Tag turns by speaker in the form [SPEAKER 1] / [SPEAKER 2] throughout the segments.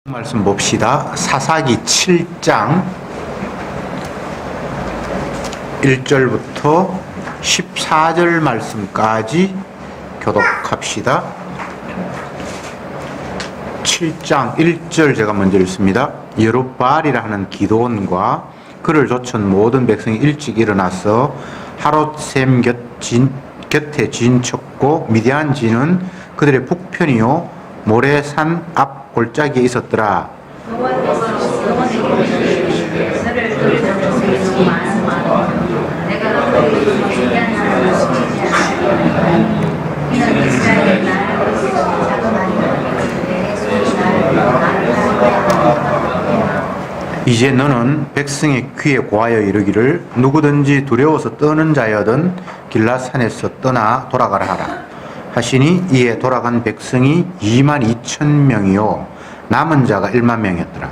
[SPEAKER 1] 말씀 봅시다. 사사기 7장 1절부터 14절 말씀까지 교독합시다. 7장 1절 제가 먼저 읽습니다. 여룹바알이라 하는 기드온과 그를 좇은 모든 백성이 일찍 일어나서 하롯셈 곁에 진쳤고 미디안 진은 그들의 북편이요 모레산 앞 골짜기에 있었더라. 이제 너는 백성의 귀에 고하여 이르기를 누구든지 두려워서 떠는 자여든 길라산에서 떠나 돌아가라 하라 하시니 이에 돌아간 백성이 22,000명이요 남은 자가 10,000명이었더라.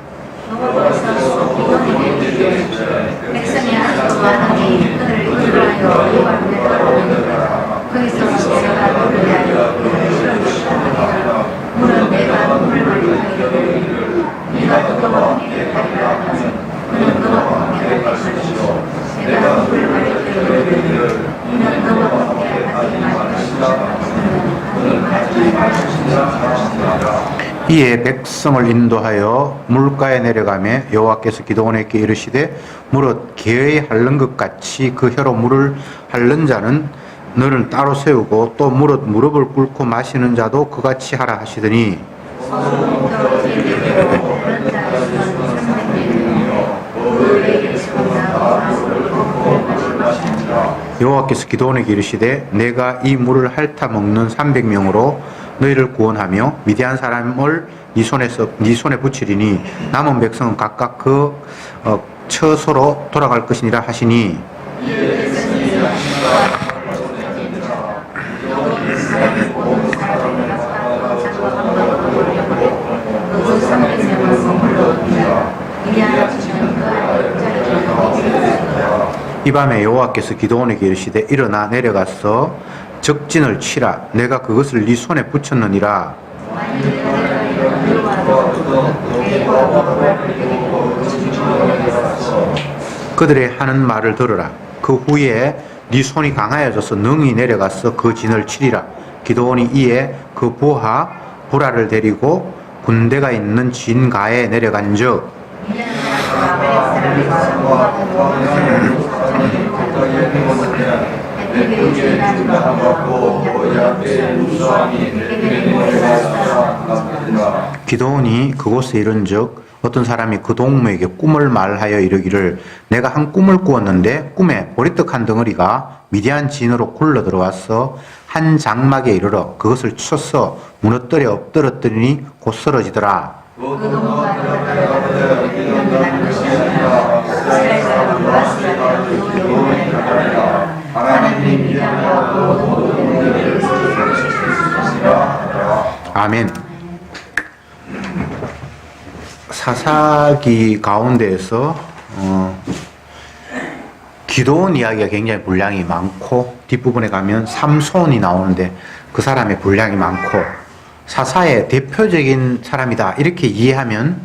[SPEAKER 1] 백성이 아주 많으니 그들을 인도하여 이발을 거기서 내가 너를 위하여 물은 내가 눈물 흘리기를 네가 뜨거운 물을 가리라 그는 뜨거운 물을 마시고 내가 눈물 흘리기를 이는 뜨거운 물을 가리지 마시고 이에 백성을 인도하여 물가에 내려가며 여호와께서 기드온에게 이르시되 무릇 개의 핥는 것 같이 그 혀로 물을 핥는 자는 너를 따로 세우고 또 무릇 무릎을 꿇고 마시는 자도 그같이 하라 하시더니 여호와께서 기드온에게 이르시되 내가 이 물을 핥아 먹는 300명으로 너희를 구원하며 미디안 사람을 네 손에 붙이리니 남은 백성은 각각 그 처소로 돌아갈 것이니라 하시니 이 밤에 여호와께서 기드온에게 이르시되 일어나 내려가서 적진을 치라 내가 그것을 네 손에 붙였느니라. 그들의 하는 말을 들으라. 그 후에 네 손이 강하여져서 능히 내려가서 그 진을 치리라. 기드온이 이에 그 부하 부라를 데리고 군대가 있는 진가에 내려간즉 기드온이 그곳에 이른즉 어떤 사람이 그 동무에게 꿈을 말하여 이르기를 내가 한 꿈을 꾸었는데 꿈에 보리떡 한 덩어리가 미디안 진으로 굴러 들어와서 한 장막에 이르러 그것을 쳐서 무너뜨려 엎드렸더니 곧 쓰러지더라. 아멘. 사사기 가운데에서 기드온 이야기가 굉장히 분량이 많고 뒷부분에 가면 삼손이 나오는데 그 사람의 분량이 많고 사사의 대표적인 사람이다 이렇게 이해하면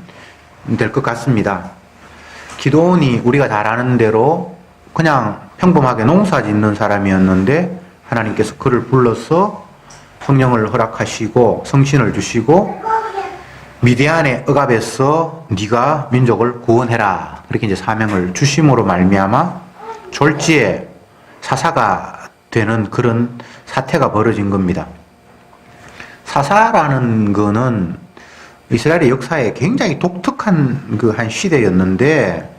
[SPEAKER 1] 될 것 같습니다. 기드온이 우리가 잘 아는 대로 그냥 평범하게 농사 짓는 사람이었는데 하나님께서 그를 불러서 성령을 허락하시고 성신을 주시고 미디안의 억압에서 네가 민족을 구원해라 그렇게 이제 사명을 주심으로 말미암아 졸지에 사사가 되는 그런 사태가 벌어진 겁니다. 사사라는 거는 이스라엘의 역사에 굉장히 독특한 그 한 시대였는데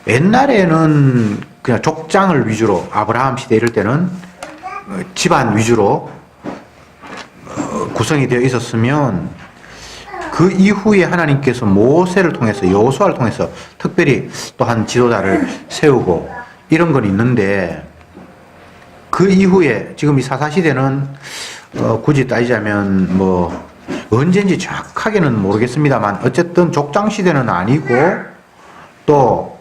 [SPEAKER 1] 옛날에는 그냥 족장을 위주로 아브라함 시대 이럴 때는 집안 위주로 구성이 되어 있었으면 그 이후에 하나님께서 모세를 통해서 여호수아를 통해서 특별히 또 한 지도자를 세우고 이런 건 있는데 그 이후에 지금 이 사사시대는 굳이 따지자면 뭐 언제인지 정확하게는 모르겠습니다만 어쨌든 족장시대는 아니고 또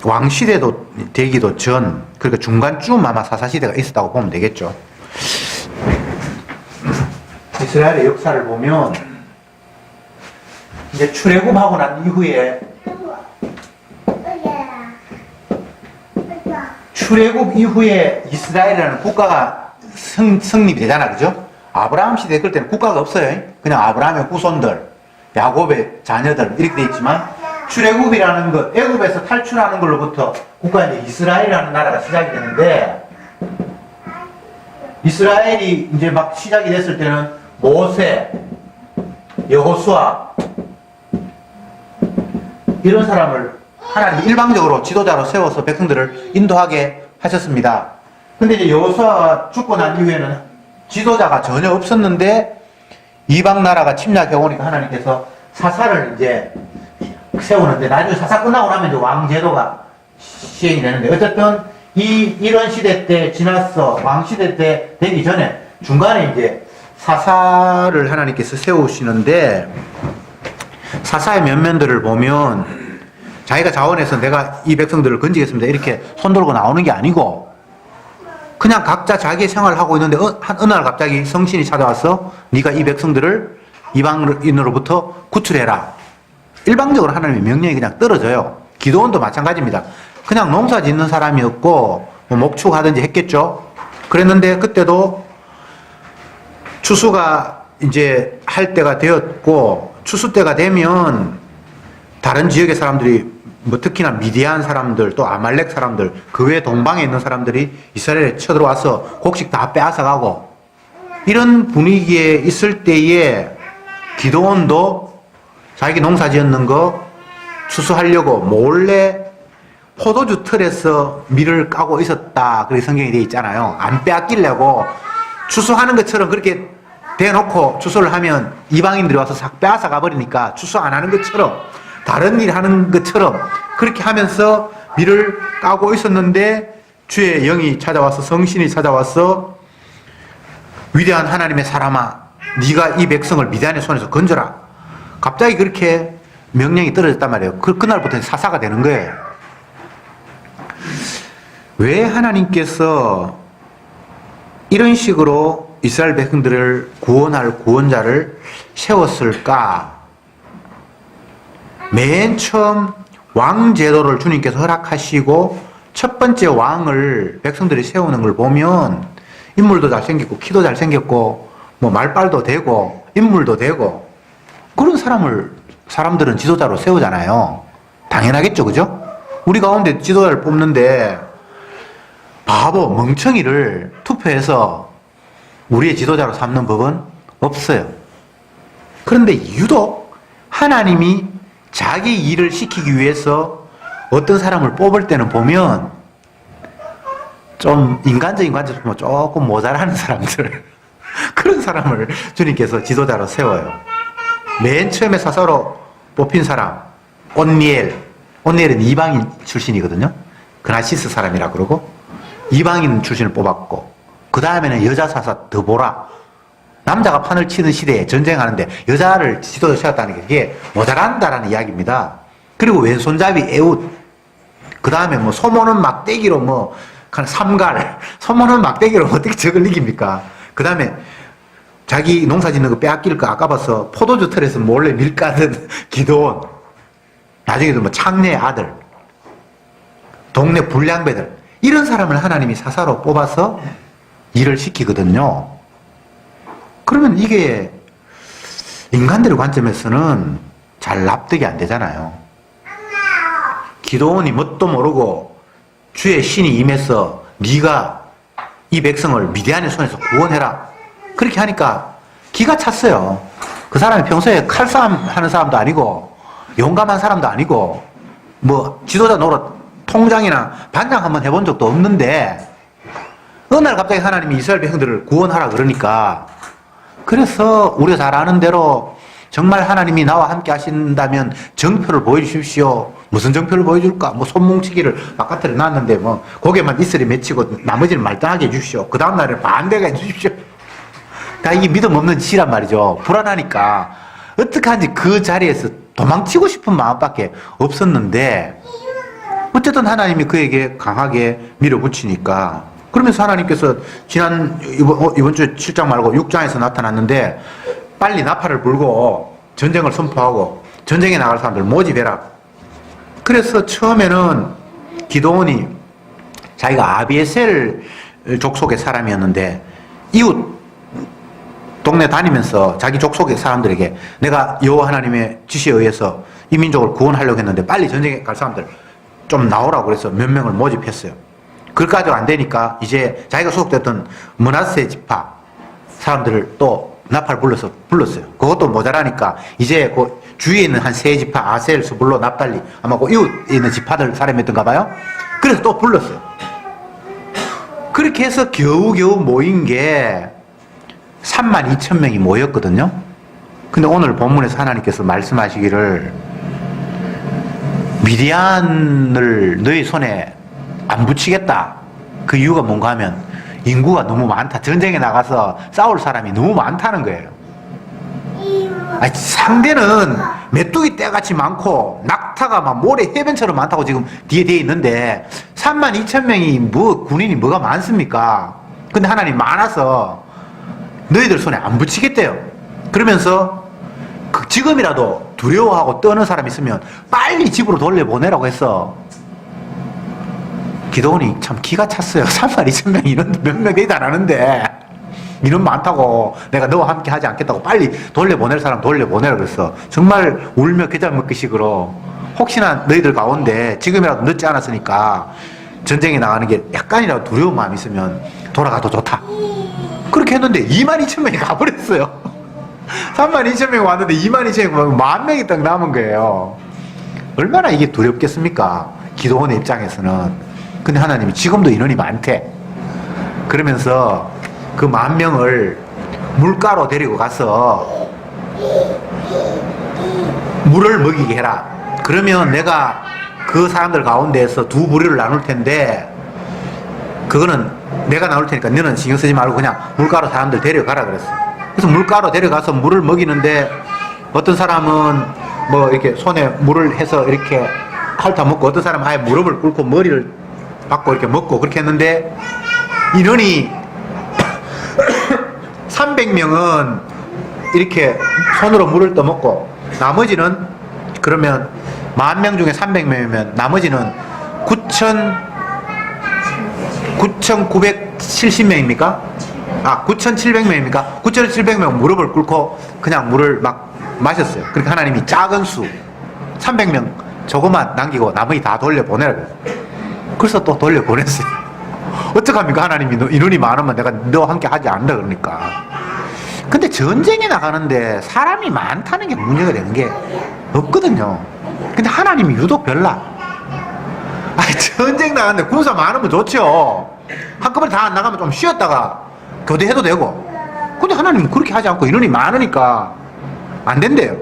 [SPEAKER 1] 왕시대도 되기도 전 그러니까 중간쯤 아마 사사시대가 있었다고 보면 되겠죠. 이스라엘의 역사를 보면 이제 출애굽하고 난 이후에 출애굽 이후에 이스라엘이라는 국가가 성립이 되잖아, 그죠? 아브라함 시대 그럴 때는 국가가 없어요. 그냥 아브라함의 후손들, 야곱의 자녀들 이렇게 돼 있지만 출애굽이라는 것, 애굽에서 탈출하는 걸로부터 국가 이제 이스라엘이라는 나라가 시작이 되는데 이스라엘이 이제 막 시작이 됐을 때는 모세, 여호수아 이런 사람을 하나님 일방적으로 지도자로 세워서 백성들을 인도하게 하셨습니다. 근데 이제 여호수아가 죽고 난 이후에는 지도자가 전혀 없었는데 이방 나라가 침략해 오니까 하나님께서 사사를 이제 세우는데 나중에 사사 끝나고 나면 이제 왕 제도가 시행이 되는데 어쨌든 이런 시대 때 지났어. 왕 시대 때 되기 전에 중간에 이제 사사를 하나님께서 세우시는데 사사의 면면들을 보면 자기가 자원해서 내가 이 백성들을 건지겠습니다 이렇게 손 들고 나오는 게 아니고 그냥 각자 자기의 생활을 하고 있는데 어느 날 갑자기 성신이 찾아와서 네가 이 백성들을 이방인으로부터 구출해라. 일방적으로 하나님의 명령이 그냥 떨어져요. 기도원도 마찬가지입니다. 그냥 농사 짓는 사람이었고 뭐 목축하든지 했겠죠. 그랬는데 그때도 추수가 이제 할 때가 되었고 추수 때가 되면 다른 지역의 사람들이 뭐 특히나 미디안 사람들 또 아말렉 사람들 그 외 동방에 있는 사람들이 이스라엘에 쳐들어와서 곡식 다 빼앗아가고 이런 분위기에 있을 때에 기도원도 자기 농사 지었는 거 추수하려고 몰래 포도주 틀에서 밀을 까고 있었다. 그렇게 성경이 되어 있잖아요. 안 빼앗기려고 추수하는 것처럼 그렇게 대놓고 추수를 하면 이방인들이 와서 싹 빼앗아 가버리니까 추수 안 하는 것처럼 다른 일 하는 것처럼 그렇게 하면서 밀을 까고 있었는데 주의 영이 찾아와서 성신이 찾아와서 위대한 하나님의 사람아 네가 이 백성을 미디안의 손에서 건져라. 갑자기 그렇게 명령이 떨어졌단 말이에요. 그날부터 사사가 되는 거예요. 왜 하나님께서 이런 식으로 이스라엘 백성들을 구원할 구원자를 세웠을까? 맨 처음 왕 제도를 주님께서 허락하시고 첫 번째 왕을 백성들이 세우는 걸 보면 인물도 잘생겼고 키도 잘생겼고 뭐 말빨도 되고 인물도 되고 그런 사람들은 지도자로 세우잖아요. 당연하겠죠, 그죠? 우리 가운데 지도자를 뽑는데 바보, 멍청이를 투표해서 우리의 지도자로 삼는 법은 없어요. 그런데 유독 하나님이 자기 일을 시키기 위해서 어떤 사람을 뽑을 때는 보면 좀 인간적인 관점에서 조금 모자라는 사람들 그런 사람을 주님께서 지도자로 세워요. 맨 처음에 사사로 뽑힌 사람 온니엘은 이방인 출신이거든요. 그나시스 사람이라 그러고 이방인 출신을 뽑았고 그 다음에는 여자 사사 드보라 남자가 판을 치는 시대에 전쟁하는데 여자를 지도자 세웠다는 게 그게 모자란다라는 이야기입니다. 그리고 왼손잡이 에웃 그 다음에 뭐 소모는 막대기로 뭐 삼갈 소모는 막대기로 어떻게 적을 이깁니까? 그 다음에 자기 농사 짓는 거 빼앗길 거 아까봐서 포도주 틀에서 몰래 밀 까는 기도원 나중에도 뭐 창녀의 아들 동네 불량배들 이런 사람을 하나님이 사사로 뽑아서 일을 시키거든요. 그러면 이게 인간들의 관점에서는 잘 납득이 안 되잖아요. 기도원이 뭣도 모르고 주의 신이 임해서 네가 이 백성을 미디안의 손에서 구원해라. 그렇게 하니까 기가 찼어요. 그 사람이 평소에 칼싸움 하는 사람도 아니고 용감한 사람도 아니고 뭐 지도자 노릇 통장이나 반장 한번 해본 적도 없는데 어느 날 갑자기 하나님이 이스라엘 백성들을 구원하라 그러니까 그래서 우리가 잘 아는 대로 정말 하나님이 나와 함께 하신다면 정표를 보여주십시오. 무슨 정표를 보여줄까? 뭐 손뭉치기를 바깥에 놨는데 뭐 고개만 이슬이 맺히고 나머지는 말짱하게 해주십시오. 그 다음날에 반대가 해주십시오. 다 이게 믿음 없는 짓이란 말이죠. 불안하니까 어떻게 하는지 그 자리에서 도망치고 싶은 마음밖에 없었는데 어쨌든 하나님이 그에게 강하게 밀어붙이니까 그러면서 하나님께서 이번 주에 7장 말고 6장에서 나타났는데 빨리 나팔을 불고 전쟁을 선포하고 전쟁에 나갈 사람들 모집해라. 그래서 처음에는 기드온이 자기가 아비에셀 족속의 사람이었는데 이웃 동네 다니면서 자기 족속의 사람들에게 내가 여호와 하나님의 지시에 의해서 이 민족을 구원하려고 했는데 빨리 전쟁에 갈 사람들 좀 나오라고 그래서 몇 명을 모집했어요. 그것까지 안 되니까 이제 자기가 소속됐던 므낫세 지파 사람들을 또 나팔 불렀어요. 그것도 모자라니까 이제 그 주위에 있는 한 세 지파 아셀, 스불로, 납달리 아마 그 이웃에 있는 지파들 사람이었던가 봐요. 그래서 또 불렀어요. 그렇게 해서 겨우겨우 모인 게 32,000명이 모였거든요. 근데 오늘 본문에서 하나님께서 말씀하시기를 미디안을 너희 손에 안 붙이겠다. 그 이유가 뭔가 하면 인구가 너무 많다. 전쟁에 나가서 싸울 사람이 너무 많다는 거예요. 아니, 상대는 메뚜기 떼같이 많고 낙타가 막 모래 해변처럼 많다고 지금 뒤에 돼 있는데 32,000명이 뭐 군인이 뭐가 많습니까? 근데 하나님 많아서 너희들 손에 안 붙이겠대요. 그러면서 지금이라도 두려워하고 떠는 사람 있으면 빨리 집으로 돌려보내라고 했어. 기드온이 참 기가 찼어요. 32,000명 이런 몇 명 되지도 않았는데 이런 많다고 내가 너와 함께 하지 않겠다고 빨리 돌려보낼 사람 돌려보내라 그랬어. 정말 울며 겨자 먹기식으로 혹시나 너희들 가운데 지금이라도 늦지 않았으니까 전쟁에 나가는 게 약간이라도 두려운 마음이 있으면 돌아가도 좋다. 그렇게 했는데 22,000명이 가버렸어요. 32,000명이 왔는데 22,000명이 10,000명이 딱 남은 거예요. 얼마나 이게 두렵겠습니까? 기드온의 입장에서는. 근데 하나님이 지금도 인원이 많대. 그러면서 그 10,000명을 물가로 데리고 가서 물을 먹이게 해라. 그러면 내가 그 사람들 가운데에서 두 부류를 나눌 텐데 그거는 내가 나올 테니까 너는 신경 쓰지 말고 그냥 물가로 사람들 데려가라 그랬어. 그래서 물가로 데려가서 물을 먹이는데 어떤 사람은 뭐 이렇게 손에 물을 해서 이렇게 핥아 먹고 어떤 사람은 아예 무릎을 꿇고 머리를 받고 이렇게 먹고 그렇게 했는데 인원이 300명은 이렇게 손으로 물을 떠먹고 나머지는 그러면 10,000명 중에 300명이면 나머지는 9,970명입니까? 아, 9,700명입니까? 9,700명 무릎을 꿇고 그냥 물을 막 마셨어요. 그러니까 하나님이 작은 수 300명 저거만 남기고 나머지 다 돌려보내라고. 그래서 또 돌려보냈어요. 어떡합니까? 하나님이 인원이 많으면 내가 너와 함께 하지 않는다 그러니까. 근데 전쟁에 나가는데 사람이 많다는 게 문제가 되는 게 없거든요. 근데 하나님이 유독 별나. 아니, 전쟁 나가는데 군사 많으면 좋죠. 한꺼번에 다 안 나가면 좀 쉬었다가 교대해도 되고. 근데 하나님은 그렇게 하지 않고 인원이 많으니까 안 된대요.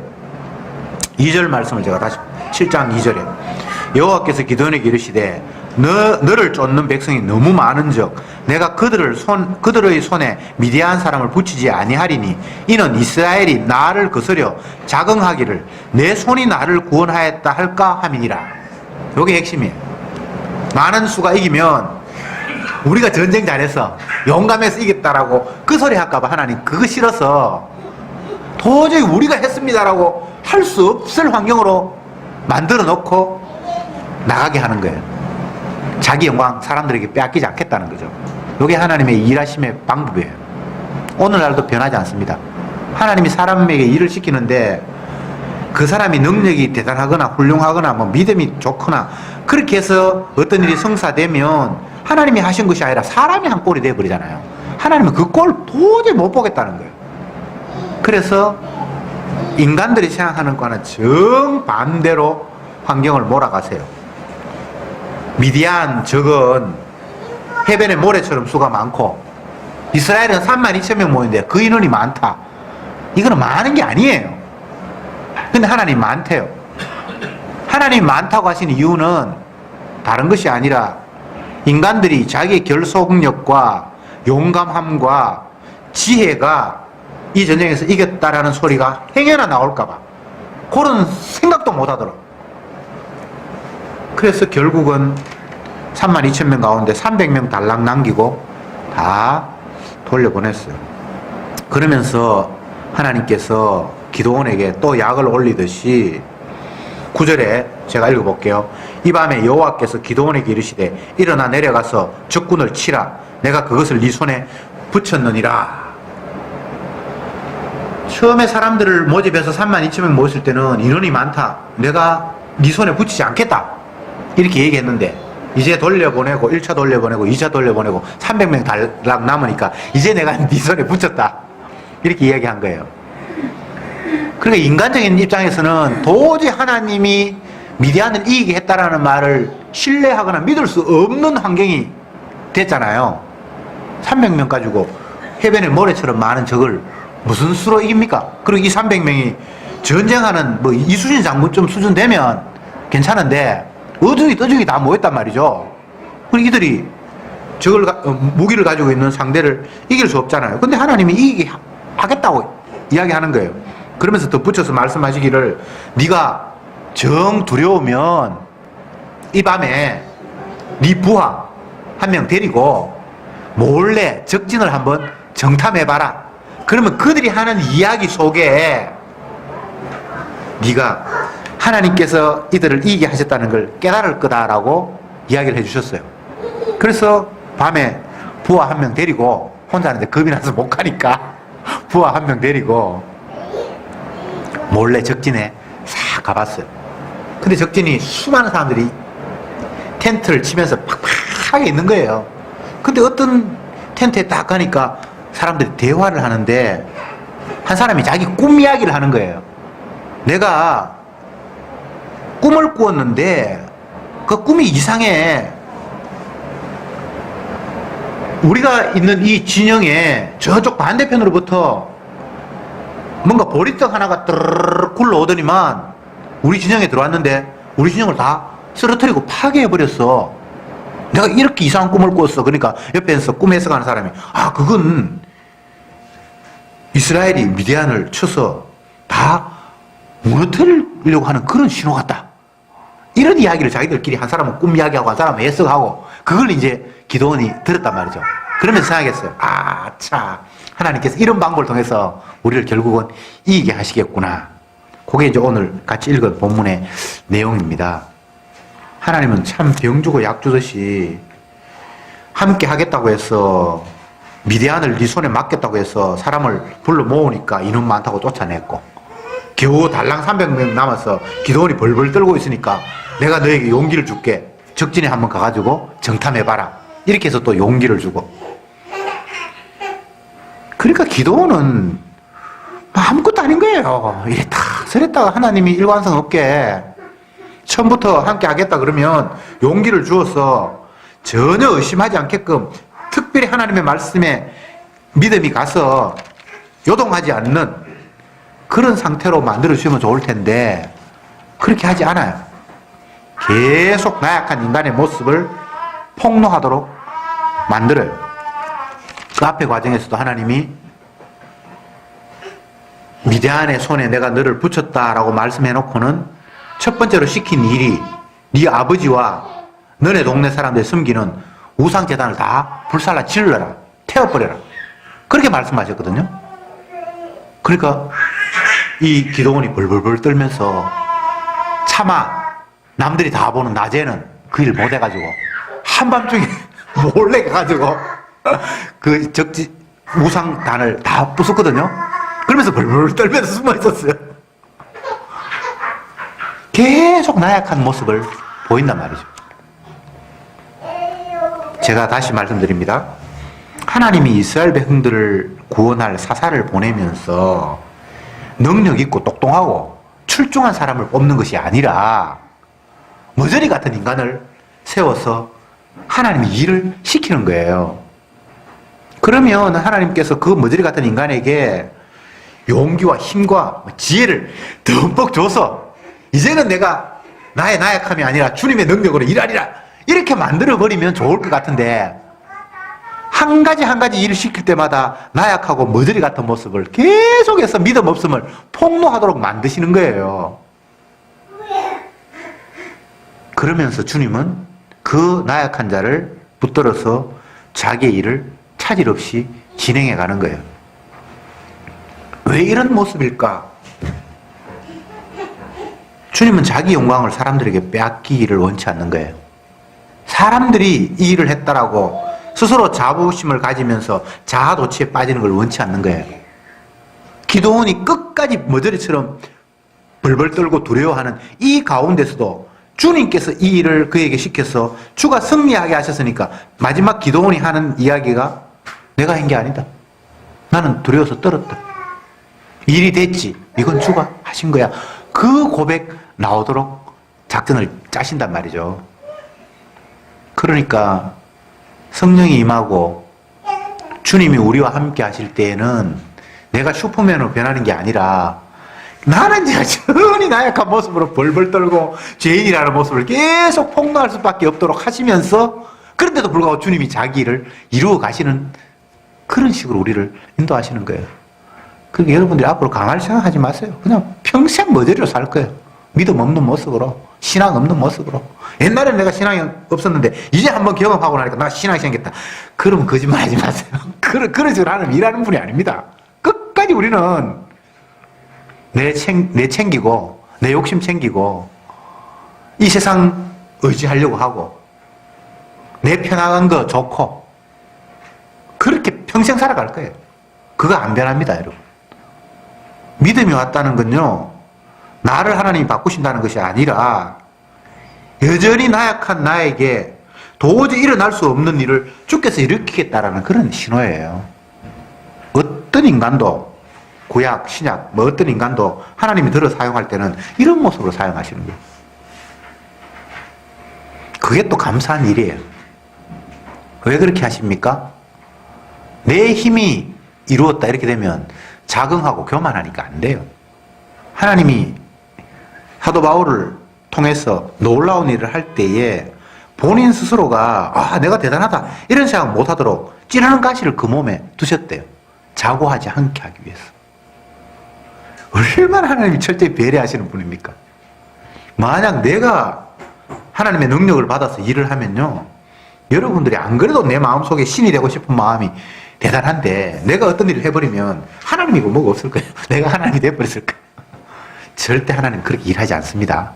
[SPEAKER 1] 2절 말씀을 제가 다시 7장 2절에 여호와께서 기드온에게 이르시되 너를 쫓는 백성이 너무 많은즉 내가 그들의 손에 미디안 사람을 붙이지 아니하리니 이는 이스라엘이 나를 거스려 자긍하기를 내 손이 나를 구원하였다 할까 함이니라. 요게 핵심이에요. 많은 수가 이기면 우리가 전쟁 잘해서 용감해서 이겼다라고 그 소리 할까봐 하나님 그거 싫어서 도저히 우리가 했습니다라고 할 수 없을 환경으로 만들어 놓고 나가게 하는 거예요. 자기 영광 사람들에게 빼앗기지 않겠다는 거죠. 이게 하나님의 일하심의 방법이에요. 오늘날도 변하지 않습니다. 하나님이 사람에게 일을 시키는데 그 사람이 능력이 대단하거나 훌륭하거나 뭐 믿음이 좋거나 그렇게 해서 어떤 일이 성사되면 하나님이 하신 것이 아니라 사람이 한 꼴이 되어버리잖아요. 하나님은 그 꼴 도저히 못 보겠다는 거예요. 그래서 인간들이 생각하는 것과는 정반대로 환경을 몰아가세요. 미디안 적은 해변에 모래처럼 수가 많고 이스라엘은 32,000명 모인데 그 인원이 많다. 이거는 많은 게 아니에요. 근데 하나님 많대요. 하나님 많다고 하신 이유는 다른 것이 아니라 인간들이 자기의 결속력과 용감함과 지혜가 이 전쟁에서 이겼다라는 소리가 행여나 나올까봐 그런 생각도 못하더라고. 그래서 결국은 32,000명 가운데 300명 달랑 남기고 다 돌려보냈어요. 그러면서 하나님께서 기도원에게 또 약을 올리듯이 9절에 제가 읽어볼게요. 이 밤에 여호와께서 기도원에게 이르시되 일어나 내려가서 적군을 치라. 내가 그것을 네 손에 붙였느니라. 처음에 사람들을 모집해서 32,000명 모였을 때는 인원이 많다. 내가 네 손에 붙이지 않겠다. 이렇게 얘기했는데 이제 돌려보내고 1차 돌려보내고 2차 돌려보내고 300명 달랑 남으니까 이제 내가 네 손에 붙였다. 이렇게 이야기한 거예요. 그러니까 인간적인 입장에서는 도저히 하나님이 미디안을 이기게 했다라는 말을 신뢰하거나 믿을 수 없는 환경이 됐잖아요. 300명 가지고 해변에 모래처럼 많은 적을 무슨 수로 이깁니까? 그리고 이 300명이 전쟁하는 뭐 이수진 장군쯤 수준 되면 괜찮은데 어중이 떠중이 다 모였단 말이죠. 그리고 이들이 적을 무기를 가지고 있는 상대를 이길 수 없잖아요. 근데 하나님이 이기게 하겠다고 이야기하는 거예요. 그러면서 덧붙여서 말씀하시기를 네가 정 두려우면 이 밤에 네 부하 한 명 데리고 몰래 적진을 한번 정탐해봐라. 그러면 그들이 하는 이야기 속에 네가 하나님께서 이들을 이기게 하셨다는 걸 깨달을 거다라고 이야기를 해주셨어요. 그래서 밤에 부하 한 명 데리고 혼자 하는데 겁이 나서 못 가니까 부하 한 명 데리고 몰래 적진에 싹 가봤어요. 근데 적진이 수많은 사람들이 텐트를 치면서 팍팍하게 있는 거예요. 근데 어떤 텐트에 딱 가니까 사람들이 대화를 하는데 한 사람이 자기 꿈 이야기를 하는 거예요. 내가 꿈을 꾸었는데 그 꿈이 이상해. 우리가 있는 이 진영에 저쪽 반대편으로부터 뭔가 보리떡 하나가 뜨르르 굴러오더니만 우리 진영에 들어왔는데 우리 진영을 다 쓰러뜨리고 파괴해버렸어. 내가 이렇게 이상한 꿈을 꿨어. 그러니까 옆에서 꿈 해석하는 사람이 그건 이스라엘이 미디안을 쳐서 다 무너뜨리려고 하는 그런 신호 같다. 이런 이야기를 자기들끼리 한 사람은 꿈 이야기하고 한 사람은 해석하고 그걸 이제 기도원이 들었단 말이죠. 그러면서 생각했어요. 참 하나님께서 이런 방법을 통해서 우리를 결국은 이기게 하시겠구나. 그게 이제 오늘 같이 읽은 본문의 내용입니다. 하나님은 참 병 주고 약 주듯이 함께 하겠다고 해서 미디안을 네 손에 맡겠다고 해서 사람을 불러 모으니까 인원 많다고 쫓아냈고 겨우 달랑 300명 남아서 기도원이 벌벌 떨고 있으니까 내가 너에게 용기를 줄게. 적진에 한번 가가지고 정탐해봐라. 이렇게 해서 또 용기를 주고. 그러니까 기도원은 아무것도 아닌 거예요. 이랬다 저랬다가 하나님이 일관성 없게 처음부터 함께 하겠다 그러면 용기를 주어서 전혀 의심하지 않게끔 특별히 하나님의 말씀에 믿음이 가서 요동하지 않는 그런 상태로 만들어주시면 좋을 텐데 그렇게 하지 않아요. 계속 나약한 인간의 모습을 폭로하도록 만들어요. 그 앞에 과정에서도 하나님이 미디안의 손에 내가 너를 붙였다라고 말씀해놓고는 첫 번째로 시킨 일이 네 아버지와 너네 동네 사람들이 섬기는 우상재단을 다 불살라 질러라. 태워버려라. 그렇게 말씀하셨거든요. 그러니까 이 기도원이 벌벌벌 떨면서 차마 남들이 다 보는 낮에는 그 일 못해가지고 한밤중에 몰래 가가지고 그 우상단을 다 부쉈거든요. 그러면서 벌벌 떨면서 숨어 있었어요. 계속 나약한 모습을 보인단 말이죠. 제가 다시 말씀드립니다. 하나님이 이스라엘 백성들을 구원할 사사를 보내면서 능력 있고 똑똑하고 출중한 사람을 뽑는 것이 아니라 머저리 같은 인간을 세워서 하나님이 일을 시키는 거예요. 그러면 하나님께서 그 머저리 같은 인간에게 용기와 힘과 지혜를 듬뿍 줘서 이제는 내가 나의 나약함이 아니라 주님의 능력으로 일하리라 이렇게 만들어버리면 좋을 것 같은데 한 가지 한 가지 일을 시킬 때마다 나약하고 머저리 같은 모습을 계속해서 믿음 없음을 폭로하도록 만드시는 거예요. 그러면서 주님은 그 나약한 자를 붙들어서 자기의 일을 차질 없이 진행해 가는 거예요. 왜 이런 모습일까? 주님은 자기 영광을 사람들에게 빼앗기기를 원치 않는 거예요. 사람들이 이 일을 했다라고 스스로 자부심을 가지면서 자아도취에 빠지는 걸 원치 않는 거예요. 기도원이 끝까지 머저리처럼 벌벌 떨고 두려워하는 이 가운데서도 주님께서 이 일을 그에게 시켜서 주가 승리하게 하셨으니까 마지막 기도원이 하는 이야기가 내가 한 게 아니다. 나는 두려워서 떨었다. 일이 됐지. 이건 주가 하신 거야. 그 고백 나오도록 작전을 짜신단 말이죠. 그러니까 성령이 임하고 주님이 우리와 함께 하실 때에는 내가 슈퍼맨으로 변하는 게 아니라 나는 여전히 나약한 모습으로 벌벌 떨고 죄인이라는 모습을 계속 폭로할 수밖에 없도록 하시면서 그런데도 불구하고 주님이 자기 일을 이루어 가시는 그런 식으로 우리를 인도하시는 거예요. 그러니까 여러분들이 앞으로 강할 생각하지 마세요. 그냥 평생 머저리로 살 거예요. 믿음 없는 모습으로, 신앙 없는 모습으로. 옛날에는 내가 신앙이 없었는데 이제 한번 경험하고 나니까 나 신앙이 생겼다. 그러면 거짓말 하지 마세요. 그런 식으로 하는 일하는 분이 아닙니다. 끝까지 우리는 내 챙기고 내 욕심 챙기고 이 세상 의지하려고 하고 내 편안한 거 좋고 그렇게 평생 살아갈 거예요. 그거 안 변합니다, 여러분. 믿음이 왔다는 건요, 나를 하나님이 바꾸신다는 것이 아니라 여전히 나약한 나에게 도저히 일어날 수 없는 일을 주께서 일으키겠다라는 그런 신호예요. 어떤 인간도 구약, 신약, 뭐 어떤 인간도 하나님이 들어 사용할 때는 이런 모습으로 사용하시는 거예요. 그게 또 감사한 일이에요. 왜 그렇게 하십니까? 내 힘이 이루었다 이렇게 되면 자긍하고 교만하니까 안 돼요. 하나님이 사도 바울을 통해서 놀라운 일을 할 때에 본인 스스로가 내가 대단하다 이런 생각 못하도록 찌르는 가시를 그 몸에 두셨대요. 자고하지 않게 하기 위해서. 얼마나 하나님이 철저히 배려하시는 분입니까? 만약 내가 하나님의 능력을 받아서 일을 하면요, 여러분들이 안 그래도 내 마음속에 신이 되고 싶은 마음이 대단한데 내가 어떤 일을 해버리면 하나님이고 뭐가 없을 거예요. 내가 하나님이 돼버렸을 거예요. 절대 하나님 그렇게 일하지 않습니다.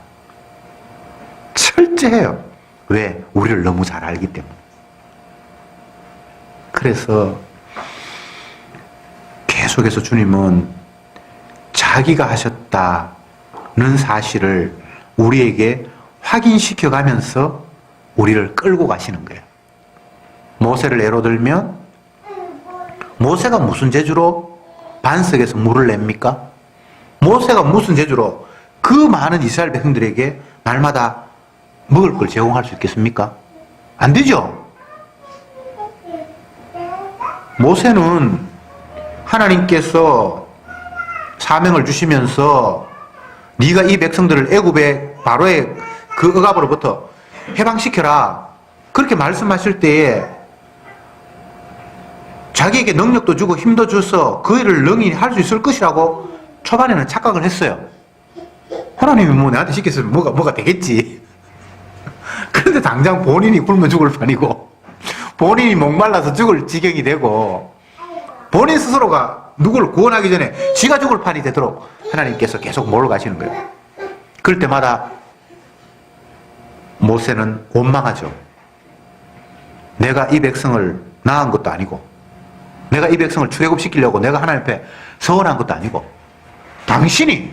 [SPEAKER 1] 철저해요. 왜? 우리를 너무 잘 알기 때문에. 그래서 계속해서 주님은 자기가 하셨다는 사실을 우리에게 확인시켜 가면서 우리를 끌고 가시는 거예요. 모세를 예로 들면 모세가 무슨 재주로 반석에서 물을 냅니까? 모세가 무슨 재주로 그 많은 이스라엘 백성들에게 날마다 먹을 걸 제공할 수 있겠습니까? 안 되죠? 모세는 하나님께서 사명을 주시면서 네가 이 백성들을 애굽의 바로의 그 억압으로부터 해방시켜라 그렇게 말씀하실 때에 자기에게 능력도 주고 힘도 줘서 그 일을 능히 할 수 있을 것이라고 초반에는 착각을 했어요. 하나님이 뭐 내한테 시켰으면 뭐가 되겠지. 그런데 당장 본인이 굶어 죽을 판이고 본인이 목말라서 죽을 지경이 되고 본인 스스로가 누구를 구원하기 전에 지가 죽을 판이 되도록 하나님께서 계속 몰아가시는 거예요. 그럴 때마다 모세는 원망하죠. 내가 이 백성을 낳은 것도 아니고 내가 이 백성을 출애굽시키려고 내가 하나님 앞에 서원한 것도 아니고 당신이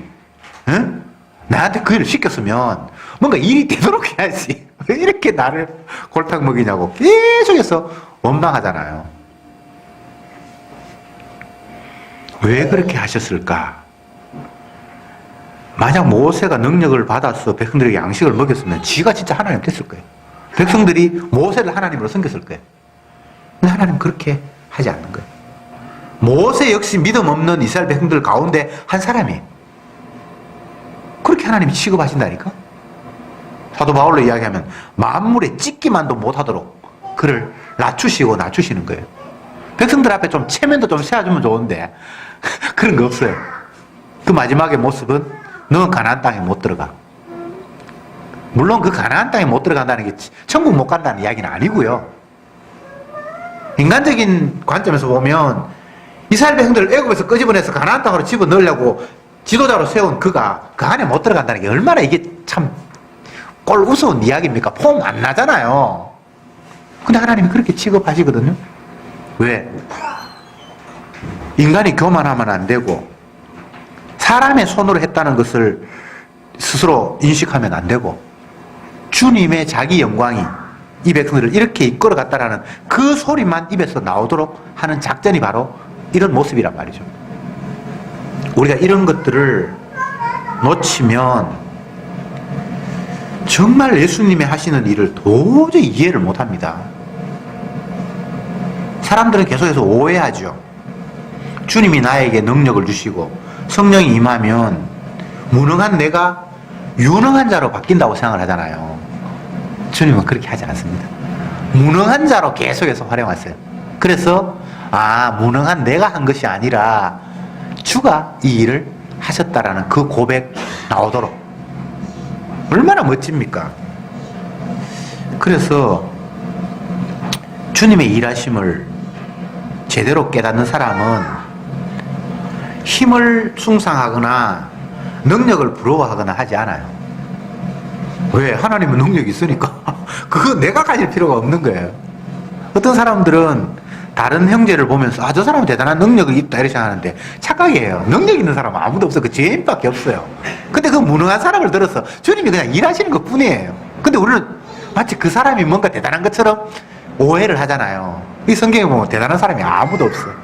[SPEAKER 1] 나한테 그 일을 시켰으면 뭔가 일이 되도록 해야지. 왜 이렇게 나를 골탕 먹이냐고 계속해서 원망하잖아요. 왜 그렇게 하셨을까? 만약 모세가 능력을 받아서 백성들에게 양식을 먹였으면 지가 진짜 하나님 됐을 거예요. 백성들이 모세를 하나님으로 섬겼을 거예요. 근데 하나님 그렇게 하지 않는 거예요. 모세 역시 믿음 없는 이스라엘 백성들 가운데 한 사람이에요. 그렇게 하나님이 취급하신다니까? 사도 바울로 이야기하면 만물에 찍기만도 못하도록 그를 낮추시는 거예요. 백성들 앞에 좀 체면도 좀 세워주면 좋은데 그런 거 없어요. 그 마지막의 모습은 너는 가나안 땅에 못 들어가. 물론 그 가나안 땅에 못 들어간다는 게 천국 못 간다는 이야기는 아니고요. 인간적인 관점에서 보면 이스라엘 백성들을 애굽에서 끄집어내서 가나안 땅으로 집어넣으려고 지도자로 세운 그가 그 안에 못 들어간다는 게 얼마나 이게 참 꼴 우스운 이야기입니까? 폼 안 나잖아요. 근데 하나님이 그렇게 취급하시거든요. 왜? 인간이 교만하면 안 되고 사람의 손으로 했다는 것을 스스로 인식하면 안 되고 주님의 자기 영광이 이 백성들을 이렇게 이끌어갔다라는 그 소리만 입에서 나오도록 하는 작전이 바로 이런 모습이란 말이죠. 우리가 이런 것들을 놓치면 정말 예수님이 하시는 일을 도저히 이해를 못합니다. 사람들은 계속해서 오해하죠. 주님이 나에게 능력을 주시고 성령이 임하면 무능한 내가 유능한 자로 바뀐다고 생각을 하잖아요. 주님은 그렇게 하지 않습니다. 무능한 자로 계속해서 활용하세요. 그래서 무능한 내가 한 것이 아니라 주가 이 일을 하셨다라는 그 고백 나오도록. 얼마나 멋집니까? 그래서 주님의 일하심을 제대로 깨닫는 사람은 힘을 숭상하거나 능력을 부러워하거나 하지 않아요. 왜? 하나님은 능력이 있으니까. 그거 내가 가질 필요가 없는 거예요. 어떤 사람들은 다른 형제를 보면서 저 사람은 대단한 능력이 있다 이렇게 생각하는데 착각이에요. 능력 있는 사람은 아무도 없어. 그 죄인밖에 없어요. 근데 그 무능한 사람을 들어서 주님이 그냥 일하시는 것 뿐이에요. 근데 우리는 마치 그 사람이 뭔가 대단한 것처럼 오해를 하잖아요. 이 성경에 보면 대단한 사람이 아무도 없어요.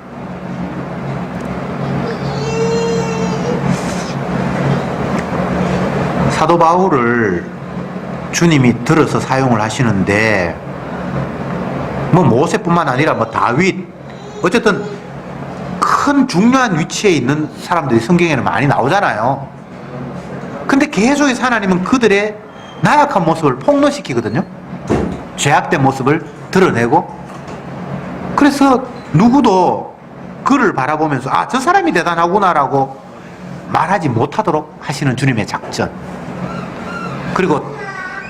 [SPEAKER 1] 사도 바울을 주님이 들어서 사용을 하시는데 모세뿐만 아니라 다윗, 어쨌든 큰 중요한 위치에 있는 사람들이 성경에는 많이 나오잖아요. 근데 계속해서 하나님은 그들의 나약한 모습을 폭로시키거든요. 죄악된 모습을 드러내고. 그래서 누구도 그를 바라보면서 저 사람이 대단하구나라고 말하지 못하도록 하시는 주님의 작전. 그리고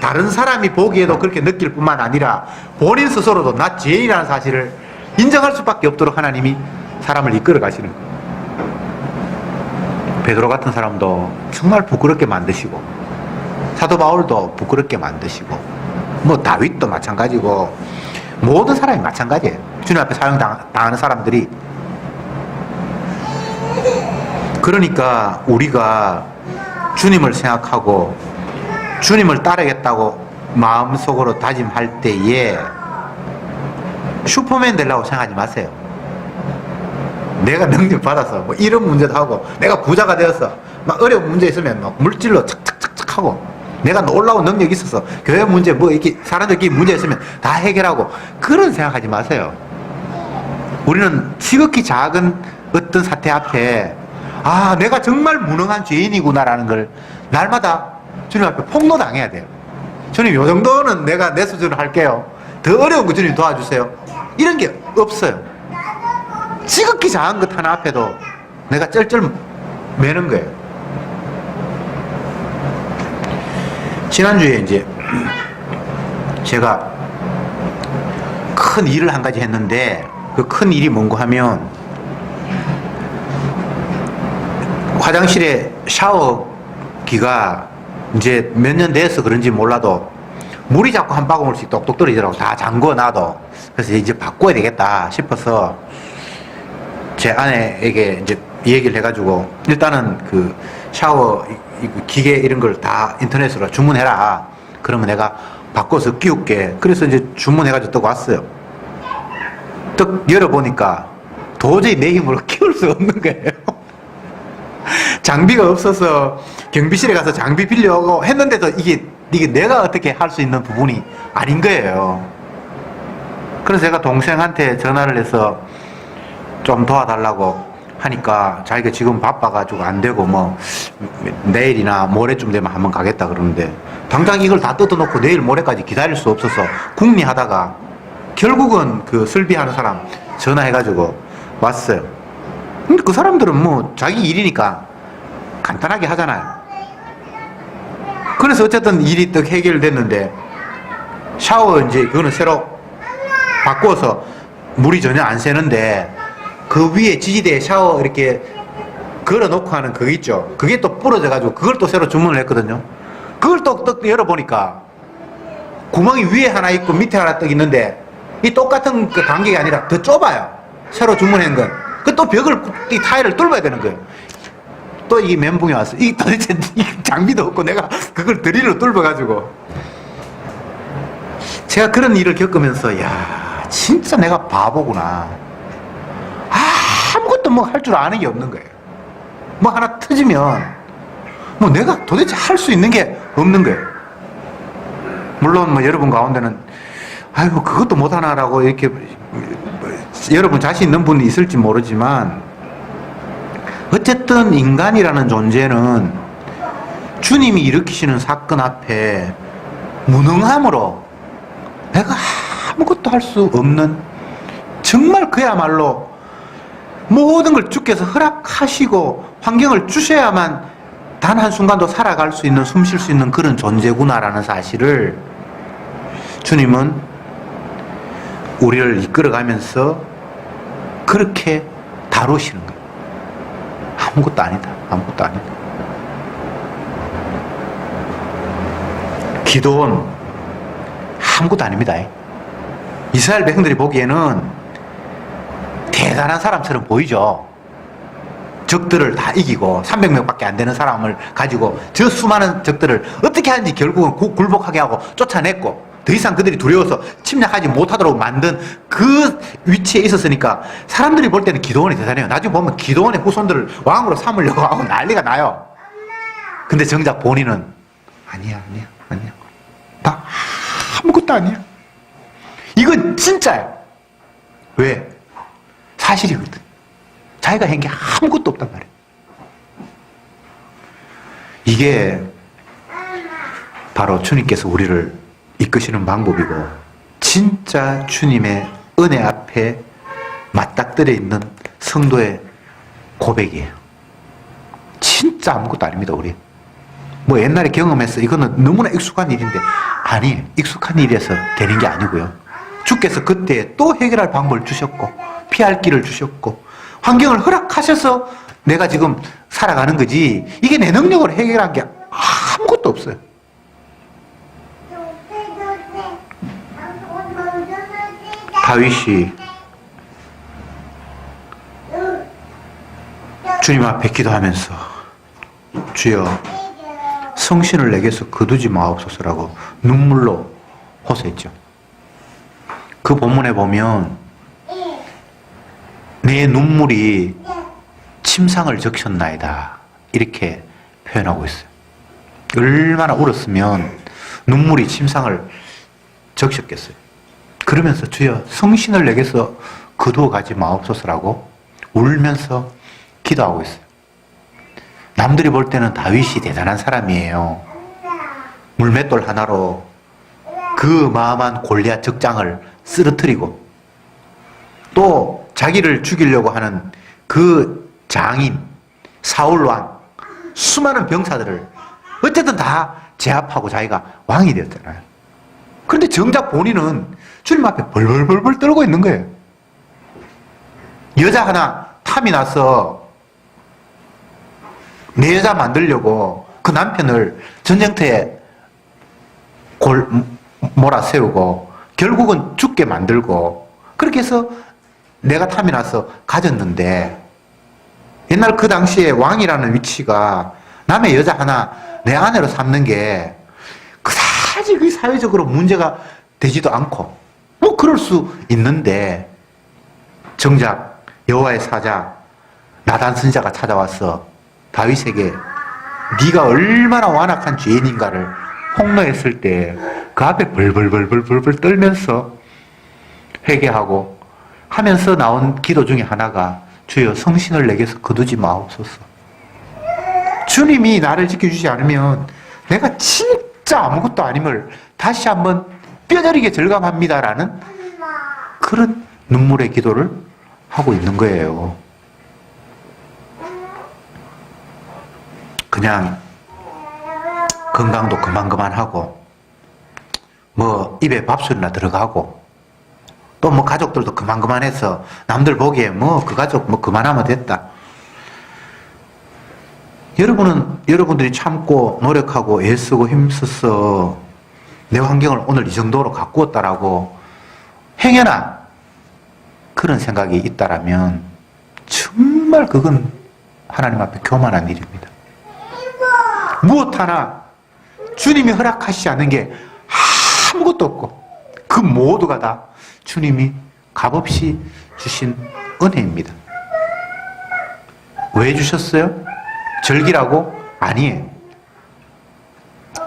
[SPEAKER 1] 다른 사람이 보기에도 그렇게 느낄 뿐만 아니라 본인 스스로도 나 죄인이라는 사실을 인정할 수밖에 없도록 하나님이 사람을 이끌어 가시는 거예요. 베드로 같은 사람도 정말 부끄럽게 만드시고 사도 바울도 부끄럽게 만드시고 다윗도 마찬가지고 모든 사람이 마찬가지예요. 주님 앞에 사용당하는 사람들이. 그러니까 우리가 주님을 생각하고 주님을 따르겠다고 마음속으로 다짐할 때에 슈퍼맨 되려고 생각하지 마세요. 내가 능력 받아서 이런 문제도 하고 내가 부자가 되어서 어려운 문제 있으면 물질로 착착착착 하고 내가 놀라운 능력이 있어서 교회 문제 이렇게 사람들끼리 문제 있으면 다 해결하고 그런 생각하지 마세요. 우리는 지극히 작은 어떤 사태 앞에 내가 정말 무능한 죄인이구나라는 걸 날마다 주님 앞에 폭로당해야 돼요. 주님 요 정도는 내가 내 수준으로 할게요. 더 어려운 거 주님 도와주세요. 이런 게 없어요. 지극히 작은 것 하나 앞에도 내가 쩔쩔 매는 거예요. 지난주에 이제 제가 큰 일을 한 가지 했는데 그 큰 일이 뭔고 하면 화장실에 샤워기가 이제 몇 년 돼서 그런지 몰라도 물이 자꾸 한 방울씩 똑똑 떨어지더라고. 다 잠궈 놔도. 그래서 이제 바꿔야 되겠다 싶어서 제 아내에게 이제 얘기를 해가지고 일단은 그 샤워 기계 이런 걸 다 인터넷으로 주문해라. 그러면 내가 바꿔서 끼울게. 그래서 이제 주문해가지고 또 왔어요. 또 열어보니까 도저히 내 힘으로 끼울 수 없는 거예요. 장비가 없어서 경비실에 가서 장비 빌려오고 했는데도 이게 내가 어떻게 할 수 있는 부분이 아닌 거예요. 그래서 제가 동생한테 전화를 해서 좀 도와달라고 하니까 자기가 지금 바빠가지고 안 되고 내일이나 모레쯤 되면 한번 가겠다 그러는데 당장 이걸 다 뜯어놓고 내일 모레까지 기다릴 수 없어서 궁리하다가 결국은 그 설비하는 사람 전화해가지고 왔어요. 근데 그 사람들은 자기 일이니까 간단하게 하잖아요. 그래서 어쨌든 일이 딱 해결됐는데 샤워 이제 그거는 새로 바꿔서 물이 전혀 안 새는데 그 위에 지지대에 샤워 이렇게 걸어놓고 하는 그거 있죠. 그게 또 부러져가지고 그걸 또 새로 주문을 했거든요. 그걸 또 열어보니까 구멍이 위에 하나 있고 밑에 하나 떡 있는데 이 똑같은 그 간격이 아니라 더 좁아요. 새로 주문한 건. 그 또 벽을, 이 타일을 뚫어야 되는 거예요. 또 이게 멘붕이 왔어. 이 도대체 이 장비도 없고 내가 그걸 드릴로 뚫어가지고. 제가 그런 일을 겪으면서, 야, 진짜 내가 바보구나. 아무것도 뭐 할 줄 아는 게 없는 거예요. 뭐 하나 터지면, 뭐 내가 도대체 할 수 있는 게 없는 거예요. 물론 뭐 여러분 가운데는, 아이고, 그것도 못하나라고 이렇게, 여러분 자신 있는 분이 있을지 모르지만, 어쨌든 인간이라는 존재는 주님이 일으키시는 사건 앞에 무능함으로 내가 아무것도 할 수 없는, 정말 그야말로 모든 걸 주께서 허락하시고 환경을 주셔야만 단 한순간도 살아갈 수 있는, 숨 쉴 수 있는 그런 존재구나라는 사실을 주님은 우리를 이끌어가면서 그렇게 다루시는 거예요. 아무것도 아니다. 아무것도 아니다. 기도는 아무것도 아닙니다. 이스라엘 백성들이 보기에는 대단한 사람처럼 보이죠. 적들을 다 이기고 300명밖에 안 되는 사람을 가지고 저 수많은 적들을 어떻게 하는지 결국은 굴복하게 하고 쫓아냈고 더 이상 그들이 두려워서 침략하지 못하도록 만든 그 위치에 있었으니까 사람들이 볼 때는 기도원이 대단해요. 나중에 보면 기도원의 후손들을 왕으로 삼으려고 하고 난리가 나요. 근데 정작 본인은 아니야. 나 아무것도 아니야. 이건 진짜야. 왜? 사실이거든. 자기가 한 게 아무것도 없단 말이야. 이게 바로 주님께서 우리를 이끄시는 방법이고 진짜 주님의 은혜 앞에 맞닥뜨려 있는 성도의 고백이에요. 진짜 아무것도 아닙니다. 우리 뭐 옛날에 경험해서 이거는 너무나 익숙한 일인데 아니에요. 익숙한 일이어서 되는 게 아니고요. 주께서 그때 또 해결할 방법을 주셨고 피할 길을 주셨고 환경을 허락하셔서 내가 지금 살아가는 거지 이게 내 능력으로 해결한 게 아무것도 없어요. 다윗이 주님 앞에 기도하면서 주여 성신을 내게서 거두지 마옵소서라고 눈물로 호소했죠. 그 본문에 보면 내 눈물이 침상을 적셨나이다 이렇게 표현하고 있어요. 얼마나 울었으면 눈물이 침상을 적셨겠어요. 그러면서 주여 성신을 내게서 거두어 가지 마옵소서라고 울면서 기도하고 있어요. 남들이 볼 때는 다윗이 대단한 사람이에요. 물맷돌 하나로 그 마음한 골리앗 적장을 쓰러뜨리고 또 자기를 죽이려고 하는 그 장인 사울 왕 수많은 병사들을 어쨌든 다 제압하고 자기가 왕이 되었잖아요. 그런데 정작 본인은 주님 앞에 벌벌벌벌 떨고 있는 거예요. 여자 하나 탐이 나서 내 여자 만들려고 그 남편을 전쟁터에 몰아세우고 결국은 죽게 만들고 그렇게 해서 내가 탐이 나서 가졌는데 옛날 그 당시에 왕이라는 위치가 남의 여자 하나 내 아내로 삼는 게 사실 그게 사회적으로 문제가 되지도 않고 뭐 그럴 수 있는데 정작 여호와의 사자 나단 선지자가 찾아와서 다윗에게 네가 얼마나 완악한 죄인인가를 폭로했을 때 그 앞에 벌벌벌벌벌 떨면서 회개하고 하면서 나온 기도 중에 하나가 주여 성신을 내게서 거두지 마옵소서. 주님이 나를 지켜주지 않으면 내가 진짜 아무것도 아님을 다시 한번 뼈저리게 절감합니다라는 그런 눈물의 기도를 하고 있는 거예요. 그냥 건강도 그만하고 뭐 입에 밥술이나 들어가고 또 뭐 가족들도 그만해서 남들 보기에 뭐 그 가족 뭐 그만하면 됐다. 여러분들이 참고 노력하고 애쓰고 힘써서 내 환경을 오늘 이 정도로 가꾸었다라고 행여나 그런 생각이 있다라면 정말 그건 하나님 앞에 교만한 일입니다. 무엇 하나 주님이 허락하시지 않는 게 아무것도 없고 그 모두가 다 주님이 값없이 주신 은혜입니다. 왜 주셨어요? 즐기라고? 아니에요.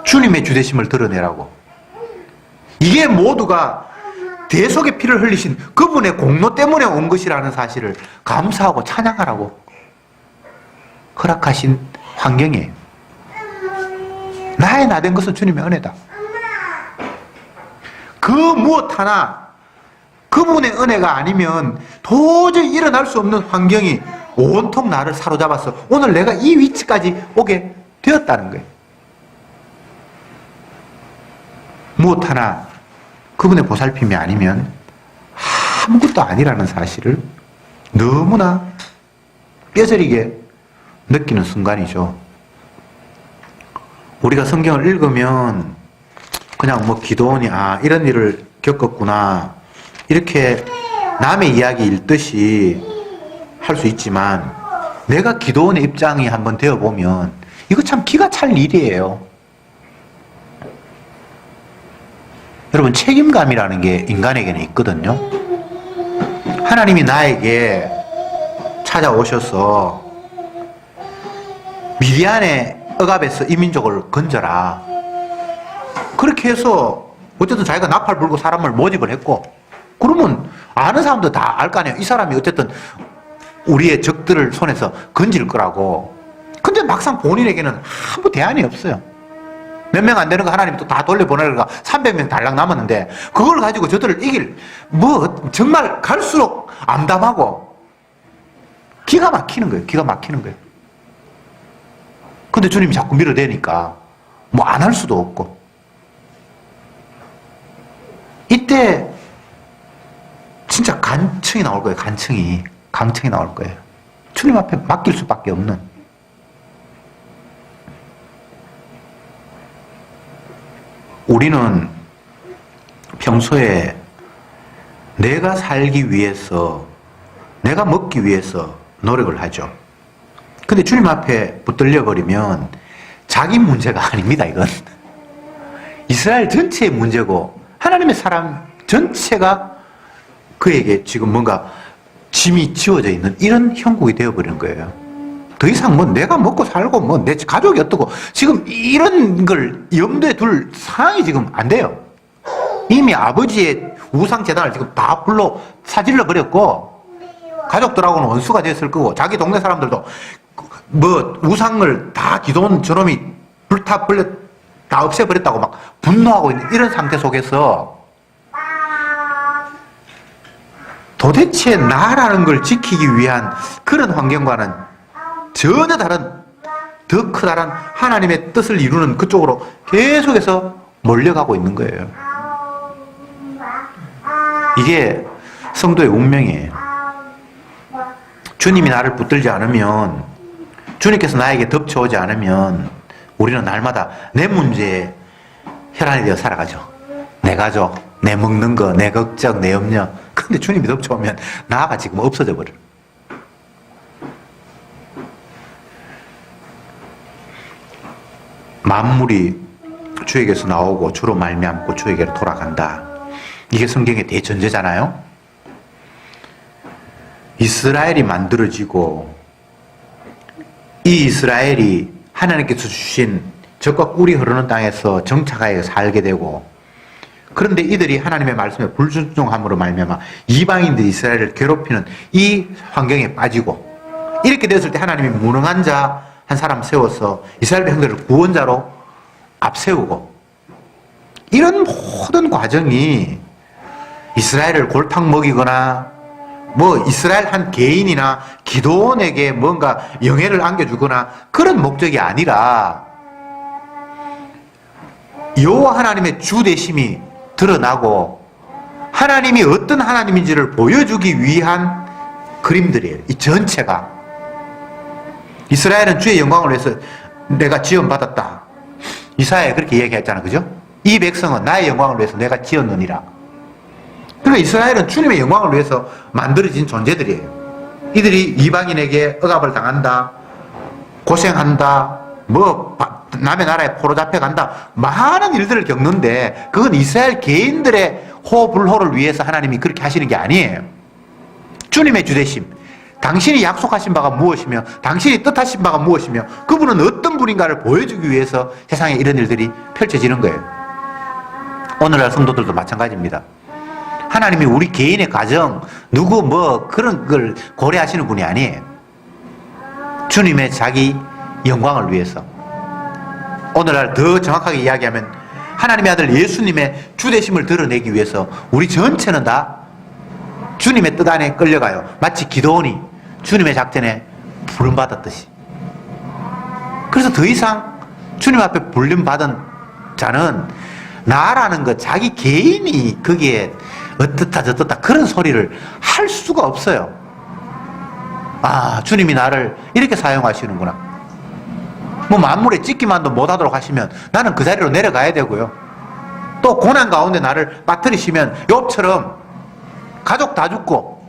[SPEAKER 1] 주님의 주되심을 드러내라고. 이게 모두가 대속의 피를 흘리신 그분의 공로 때문에 온 것이라는 사실을 감사하고 찬양하라고 허락하신 환경이에요. 나의 나된 것은 주님의 은혜다. 그 무엇 하나 그분의 은혜가 아니면 도저히 일어날 수 없는 환경이 온통 나를 사로잡아서 오늘 내가 이 위치까지 오게 되었다는 거예요. 무엇 하나 그분의 보살핌이 아니면 아무것도 아니라는 사실을 너무나 뼈저리게 느끼는 순간이죠. 우리가 성경을 읽으면 그냥 뭐 기도원이 이런 일을 겪었구나 이렇게 남의 이야기 읽듯이 할 수 있지만 내가 기도원의 입장이 한번 되어보면 이거 참 기가 찰 일이에요. 여러분, 책임감이라는 게 인간에게는 있거든요. 하나님이 나에게 찾아오셔서 미디안의 억압에서 이 민족을 건져라. 그렇게 해서 어쨌든 자기가 나팔 불고 사람을 모집을 했고, 그러면 아는 사람도 다 알 거 아니에요. 이 사람이 어쨌든 우리의 적들을 손에서 건질 거라고. 근데 막상 본인에게는 아무 대안이 없어요. 몇 명 안 되는 거 하나님이 또 다 돌려보내려가 300명 달랑 남았는데 그걸 가지고 저들을 이길 정말 갈수록 암담하고 기가 막히는 거예요. 기가 막히는 거예요. 근데 주님이 자꾸 밀어대니까 뭐 안 할 수도 없고. 이때 진짜 간청이 나올 거예요. 강청이 나올 거예요. 주님 앞에 맡길 수밖에 없는. 우리는 평소에 내가 살기 위해서, 내가 먹기 위해서 노력을 하죠. 근데 주님 앞에 붙들려 버리면 자기 문제가 아닙니다, 이건. 이스라엘 전체의 문제고 하나님의 사람 전체가 그에게 지금 뭔가 짐이 지워져 있는 이런 형국이 되어버리는 거예요. 더 이상 뭐 내가 먹고 살고 뭐 내 가족이 어떻고 지금 이런 걸 염두에 둘 상황이 지금 안 돼요. 이미 아버지의 우상 재단을 지금 다 불러 사질러 버렸고 가족들하고는 원수가 됐을 거고 자기 동네 사람들도 뭐 우상을 다 기도원 저놈이 불타 버려 다 없애버렸다고 막 분노하고 있는 이런 상태 속에서 도대체 나라는 걸 지키기 위한 그런 환경과는 전혀 다른 더 커다란 하나님의 뜻을 이루는 그쪽으로 계속해서 몰려가고 있는 거예요. 이게 성도의 운명이에요. 주님이 나를 붙들지 않으면, 주님께서 나에게 덮쳐오지 않으면 우리는 날마다 내 문제에 혈안이 되어 살아가죠. 내 가족, 내 먹는 거, 내 걱정, 내 염려. 근데 주님이 덮쳐오면 나가 지금 없어져 버려요. 만물이 주에게서 나오고 주로 말미암고 주에게로 돌아간다. 이게 성경의 대전제잖아요. 이스라엘이 만들어지고 이 이스라엘이 하나님께서 주신 적과 꿀이 흐르는 땅에서 정착하여 살게 되고, 그런데 이들이 하나님의 말씀에 불순종함으로 말미암아 이방인들이 이스라엘을 괴롭히는 이 환경에 빠지고, 이렇게 되었을 때 하나님이 무능한 자 한 사람 세워서 이스라엘 백성들을 구원자로 앞세우고, 이런 모든 과정이 이스라엘을 골탕 먹이거나 뭐 이스라엘 한 개인이나 기도원에게 뭔가 영예를 안겨주거나 그런 목적이 아니라 여호와 하나님의 주되심이 드러나고 하나님이 어떤 하나님인지를 보여주기 위한 그림들이에요. 이 전체가. 이스라엘은 주의 영광을 위해서 내가 지원받았다. 이사야에 그렇게 얘기했잖아. 그죠? 이 백성은 나의 영광을 위해서 내가 지었느니라. 그러니까 이스라엘은 주님의 영광을 위해서 만들어진 존재들이에요. 이들이 이방인에게 억압을 당한다, 고생한다, 남의 나라에 포로 잡혀간다, 많은 일들을 겪는데 그건 이스라엘 개인들의 호불호를 위해서 하나님이 그렇게 하시는 게 아니에요. 주님의 주대심, 당신이 약속하신 바가 무엇이며 당신이 뜻하신 바가 무엇이며 그분은 어떤 분인가를 보여주기 위해서 세상에 이런 일들이 펼쳐지는 거예요. 오늘날 성도들도 마찬가지입니다. 하나님이 우리 개인의 가정, 누구 그런 걸 고려하시는 분이 아니에요. 주님의 자기 영광을 위해서. 오늘날 더 정확하게 이야기하면 하나님의 아들 예수님의 주대심을 드러내기 위해서 우리 전체는 다 주님의 뜻 안에 끌려가요. 마치 기도원이 주님의 작전에 부름받았듯이. 그래서 더 이상 주님 앞에 부름받은 자는 나라는 것, 자기 개인이 거기에 어떻다 저떻다 그런 소리를 할 수가 없어요. 아, 주님이 나를 이렇게 사용하시는구나. 만물에 찢기만도 못하도록 하시면 나는 그 자리로 내려가야 되고요. 또 고난 가운데 나를 빠뜨리시면 욥처럼 가족 다 죽고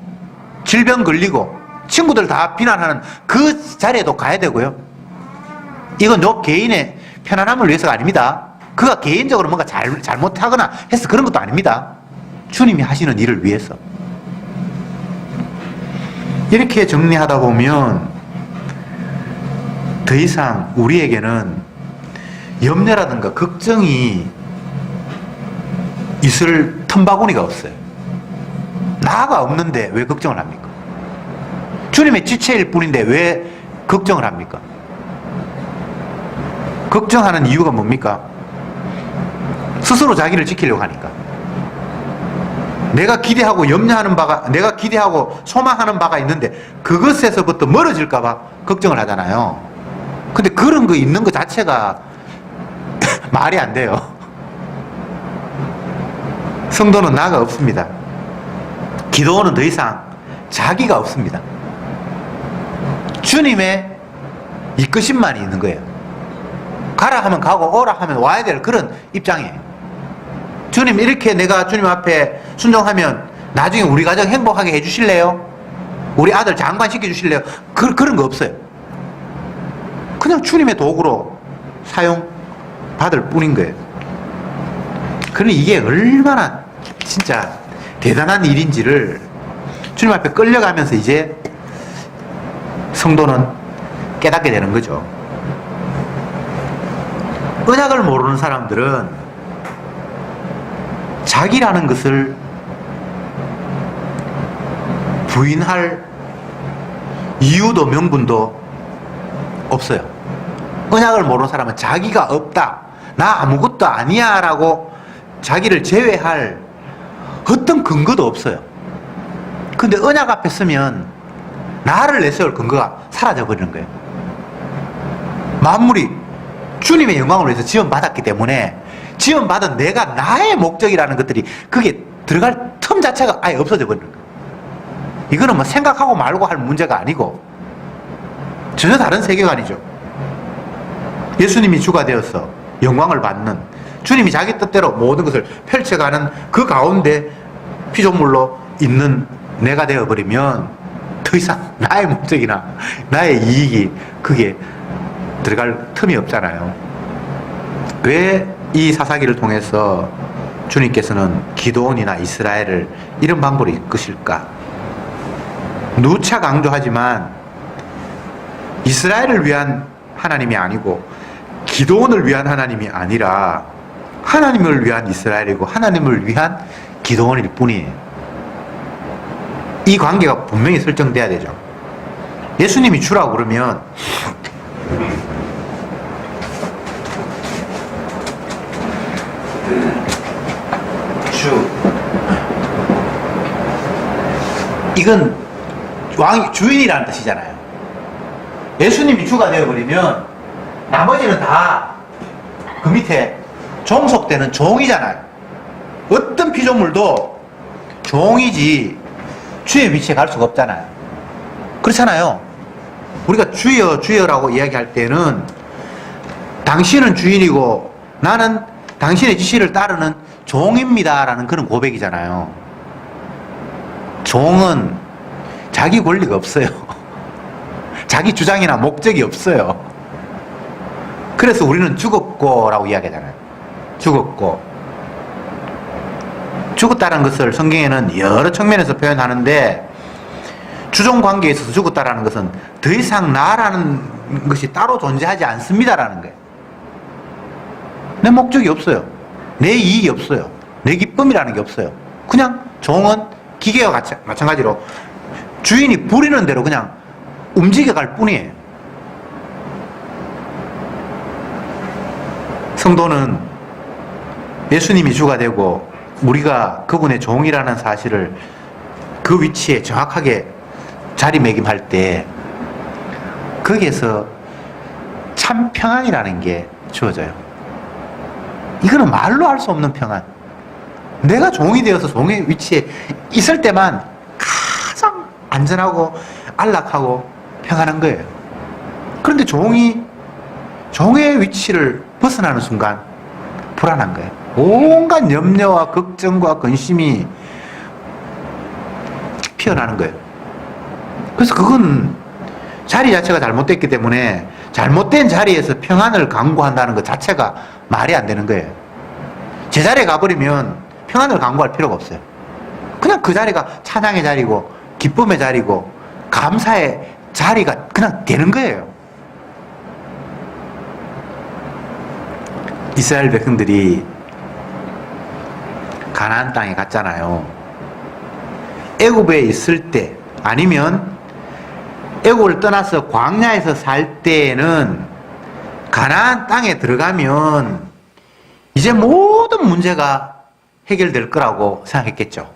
[SPEAKER 1] 질병 걸리고 친구들 다 비난하는 그 자리에도 가야 되고요. 이건 욥 개인의 편안함을 위해서가 아닙니다. 그가 개인적으로 뭔가 잘못하거나 해서 그런 것도 아닙니다. 주님이 하시는 일을 위해서. 이렇게 정리하다 보면 더 이상 우리에게는 염려라든가 걱정이 있을 틈바구니가 없어요. 나가 없는데 왜 걱정을 합니까? 주님의 지체일 뿐인데 왜 걱정을 합니까? 걱정하는 이유가 뭡니까? 스스로 자기를 지키려고 하니까. 내가 기대하고 염려하는 바가, 내가 기대하고 소망하는 바가 있는데 그것에서부터 멀어질까봐 걱정을 하잖아요. 근데 그런 거 있는 것 자체가 말이 안 돼요. 성도는 나가 없습니다. 기도원은 더 이상 자기가 없습니다. 주님의 이끄심만이 있는 거예요. 가라 하면 가고 오라 하면 와야 될 그런 입장이에요. 주님, 이렇게 내가 주님 앞에 순종하면 나중에 우리 가정 행복하게 해주실래요? 우리 아들 장관 시켜주실래요? 그런 거 없어요. 그냥 주님의 도구로 사용받을 뿐인 거예요. 그러니 이게 얼마나 진짜 대단한 일인지를 주님 앞에 끌려가면서 이제 성도는 깨닫게 되는 거죠. 언약을 모르는 사람들은 자기라는 것을 부인할 이유도 명분도 없어요. 언약을 모르는 사람은 자기가 없다, 나 아무것도 아니야 라고 자기를 제외할 어떤 근거도 없어요. 근데 언약 앞에 서면 나를 내세울 근거가 사라져버리는 거예요. 만물이 주님의 영광을 위해서 지원받았기 때문에 지원받은 내가 나의 목적이라는 것들이 그게 들어갈 틈 자체가 아예 없어져 버리는 거예요. 이거는 뭐 생각하고 말고 할 문제가 아니고 전혀 다른 세계관이죠. 예수님이 주가 되어서 영광을 받는, 주님이 자기 뜻대로 모든 것을 펼쳐가는 그 가운데 피조물로 있는 내가 되어버리면 더 이상 나의 목적이나 나의 이익이 그게 들어갈 틈이 없잖아요. 왜 이 사사기를 통해서 주님께서는 기드온이나 이스라엘을 이런 방법으로 이끄실까? 누차 강조하지만 이스라엘을 위한 하나님이 아니고 기드온을 위한 하나님이 아니라 하나님을 위한 이스라엘이고 하나님을 위한 기드온일 뿐이에요. 이 관계가 분명히 설정돼야 되죠. 예수님이 주라고 그러면 이건 주인이라는 뜻이잖아요. 예수님이 주가 되어버리면 나머지는 다 그 밑에 종속되는 종이잖아요. 어떤 피조물도 종이지 주의 위치에 갈 수가 없잖아요. 그렇잖아요. 우리가 주여 주여라고 이야기할 때는 당신은 주인이고 나는 당신의 지시를 따르는 종입니다라는 그런 고백이잖아요. 종은 자기 권리가 없어요. 자기 주장이나 목적이 없어요. 그래서 우리는 죽었고라고 이야기하잖아요. 죽었다는 것을 성경에는 여러 측면에서 표현하는데 주종 관계에 있어서 죽었다라는 것은 더 이상 나라는 것이 따로 존재하지 않습니다라는 거예요. 내 목적이 없어요. 내 이익이 없어요. 내 기쁨이라는 게 없어요. 그냥 종은 기계와 마찬가지로 주인이 부리는 대로 그냥 움직여갈 뿐이에요. 성도는 예수님이 주가 되고 우리가 그분의 종이라는 사실을 그 위치에 정확하게 자리매김할 때 거기에서 참 평안이라는 게 주어져요. 이거는 말로 할 수 없는 평안. 내가 종이 되어서 종의 위치에 있을 때만 가장 안전하고 안락하고 평안한 거예요. 그런데 종의 위치를 벗어나는 순간 불안한 거예요. 온갖 염려와 걱정과 근심이 피어나는 거예요. 그래서 그건 자리 자체가 잘못됐기 때문에 잘못된 자리에서 평안을 강구한다는 것 자체가 말이 안 되는 거예요. 제자리에 가버리면 평안을 강구할 필요가 없어요. 그냥 그 자리가 찬양의 자리고 기쁨의 자리고 감사의 자리가 그냥 되는 거예요. 이스라엘 백성들이 가나안 땅에 갔잖아요. 애굽에 있을 때 아니면 애굽을 떠나서 광야에서 살 때에는 가나안 땅에 들어가면 이제 모든 문제가 해결될 거라고 생각했겠죠.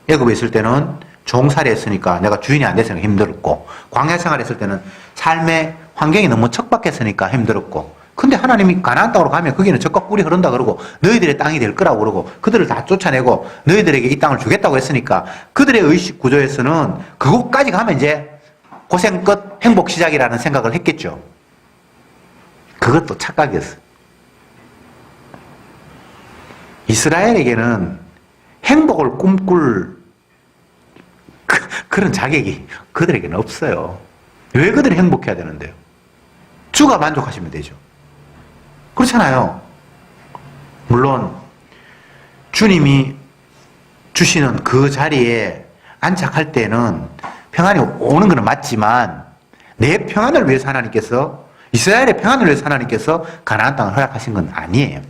[SPEAKER 1] 애굽에 있을 때는 종살이 했으니까 내가 주인이 안 됐으니까 힘들었고, 광야 생활했을 때는 삶의 환경이 너무 척박했으니까 힘들었고, 근데 하나님이 가나안 땅으로 가면 거기는 젖과 꿀이 흐른다 그러고 너희들의 땅이 될 거라고 그러고 그들을 다 쫓아내고 너희들에게 이 땅을 주겠다고 했으니까 그들의 의식 구조에서는 그곳까지 가면 이제 고생 끝 행복 시작이라는 생각을 했겠죠. 그것도 착각이었어요. 이스라엘에게는 행복을 꿈꿀 그런 자격이 그들에게는 없어요. 왜 그들이 행복해야 되는데요? 주가 만족하시면 되죠. 그렇잖아요. 물론 주님이 주시는 그 자리에 안착할 때는 평안이 오는 것은 맞지만 내 평안을 위해서 하나님께서, 이스라엘의 평안을 위해서 하나님께서 가나안 땅을 허락하신 건 아니에요.